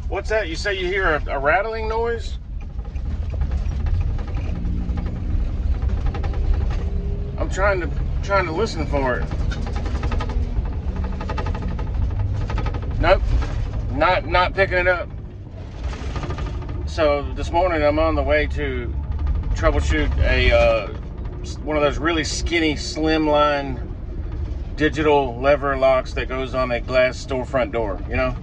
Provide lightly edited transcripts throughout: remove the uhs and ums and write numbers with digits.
What's that? You say you hear a rattling noise? I'm trying to listen for it. Nope, not picking it up. So this morning I'm on the way to troubleshoot a one of those really skinny, slimline digital lever locks that goes on a glass storefront door. You know,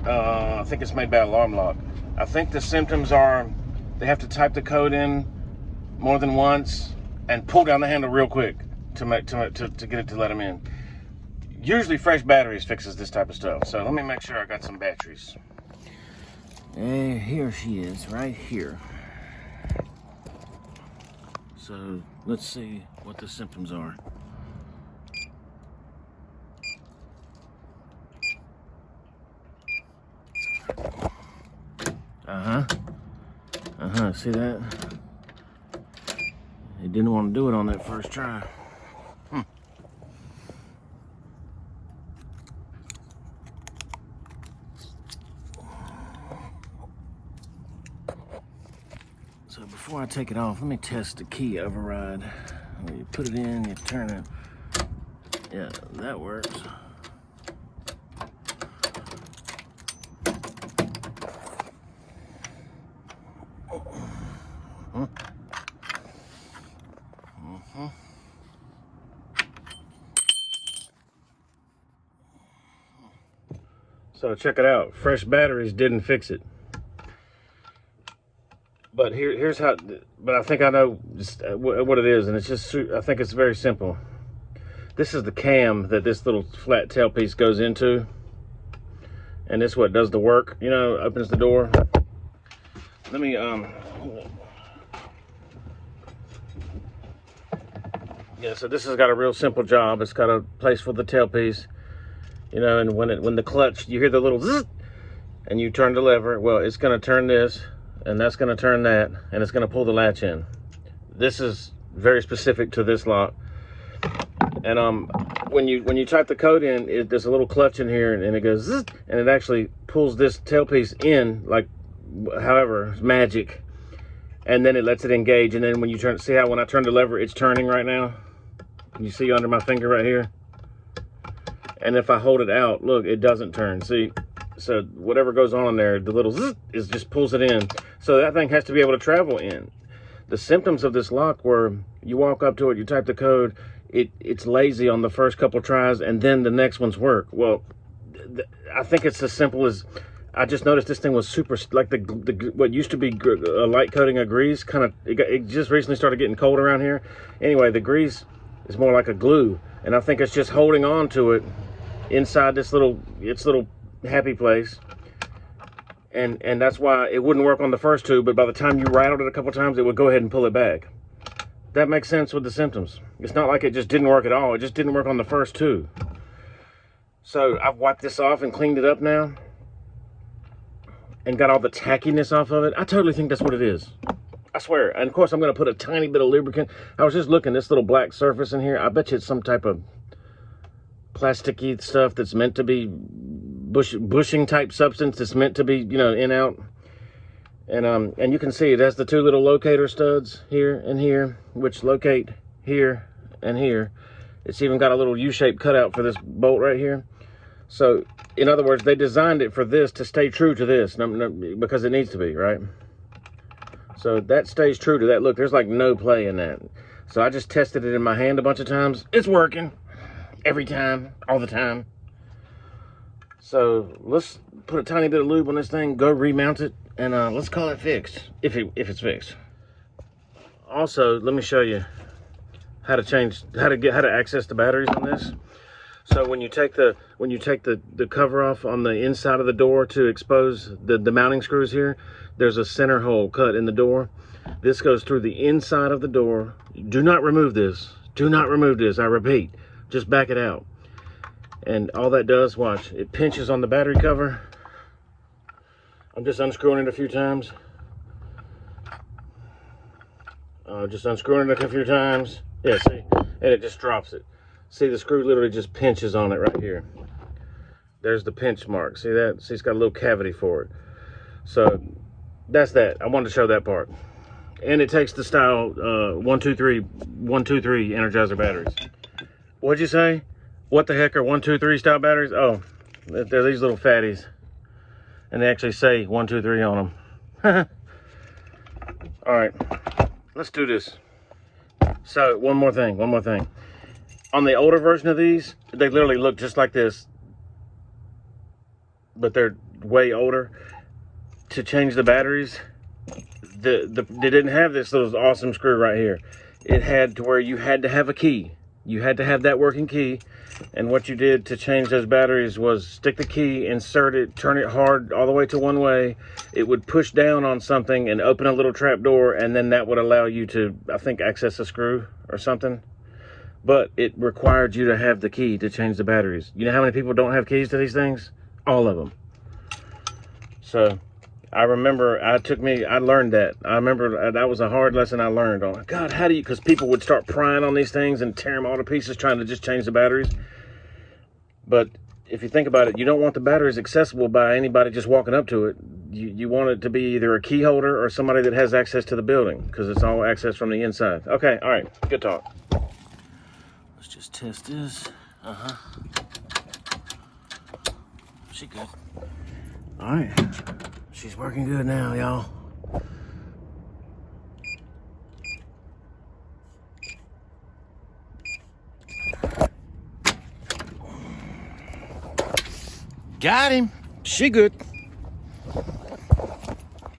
I think it's made by Alarm Lock. I think the symptoms are they have to type the code in more than once and pull down the handle real quick to get it to let them in. Usually fresh batteries fixes this type of stuff. So let me make sure I got some batteries. And here she is, right here. So let's see what the symptoms are. See that? It didn't want to do it on that first try. So before I take it off, let me test the key override. You put it in, you turn it. Yeah, that works. So check it out. Fresh batteries didn't fix it. But here's how. But I think I know just what it is, and it's just. I think it's very simple. This is the cam that this little flat tailpiece goes into, and this is what does the work. You know, opens the door. Let me Yeah. So this has got a real simple job. It's got a place for the tailpiece. You know, and when the clutch, you hear the little zzz, and you turn the lever. Well, it's going to turn this, and that's going to turn that, and it's going to pull the latch in. This is very specific to this lock. And when you type the code in, there's a little clutch in here, and it goes zzz, and it actually pulls this tailpiece in, like, however, it's magic, and then it lets it engage. And then when you turn, see how when I turn the lever, it's turning right now. Can you see under my finger right here? And if I hold it out, look, it doesn't turn. See, so whatever goes on in there, the little zzz is just pulls it in. So that thing has to be able to travel in. The symptoms of this lock were you walk up to it, you type the code, it's lazy on the first couple tries, and then the next ones work. Well, I think it's as simple as I just noticed this thing was super, like the what used to be a light coating of grease, kind of, it just recently started getting cold around here. Anyway, the grease is more like a glue, and I think it's just holding on to it inside this little happy place, and that's why it wouldn't work on the first two, but by the time you rattled it a couple times, it would go ahead and pull it back. That makes sense with the symptoms. It's not like it just didn't work at all. It just didn't work on the first two. So I've wiped this off and cleaned it up now and got all the tackiness off of it. I totally think that's what it is. I swear. And of course I'm going to put a tiny bit of lubricant. I was just looking, this little black surface in here, I bet you it's some type of plasticky stuff that's meant to be bushing type substance that's meant to be, you know, in out. And you can see it has the two little locator studs here and here, which locate here and here. It's even got a little U-shaped cutout for this bolt right here. So in other words, they designed it for this to stay true to this, because it needs to be, right? So that stays true to that. Look, there's like no play in that. So I just tested it in my hand a bunch of times. It's working every time, all the time. So let's put a tiny bit of lube on this thing, go remount it, and let's call it fixed, if it's fixed. Also, let me show you how to access the batteries on this. So when you take the cover off on the inside of the door to expose the mounting screws here, there's a center hole cut in the door. This goes through the inside of the door. Do not remove this. Do not remove this. I repeat, just back it out. And all that does, watch, it pinches on the battery cover. I'm just unscrewing it a few times. Just unscrewing it a few times. Yeah, see? And it just drops it. See, the screw literally just pinches on it right here. There's the pinch mark. See that? See, it's got a little cavity for it. So that's that. I wanted to show that part. And it takes the style 123 Energizer batteries. What'd you say? What the heck are 123 style batteries? Oh, they're these little fatties. And they actually say 123 on them. All right, let's do this. So one more thing. On the older version of these, they literally look just like this, but they're way older. To change the batteries, they didn't have this little awesome screw right here. It had to where you had to have a key. You had to have that working key. And what you did to change those batteries was stick the key, insert it, turn it hard all the way to one way. It would push down on something and open a little trap door, and then that would allow you to, I think, access a screw or something. But it required you to have the key to change the batteries. You know how many people don't have keys to these things? All of them. So I remember I learned that. I remember that was a hard lesson I learned on. God, how do you, because people would start prying on these things and tear them all to pieces trying to just change the batteries. But if you think about it, you don't want the batteries accessible by anybody just walking up to it. You want it to be either a key holder or somebody that has access to the building, because it's all access from the inside. Okay, all right, good talk. Let's just test this. She good. All right. She's working good now, y'all. Got him. She good.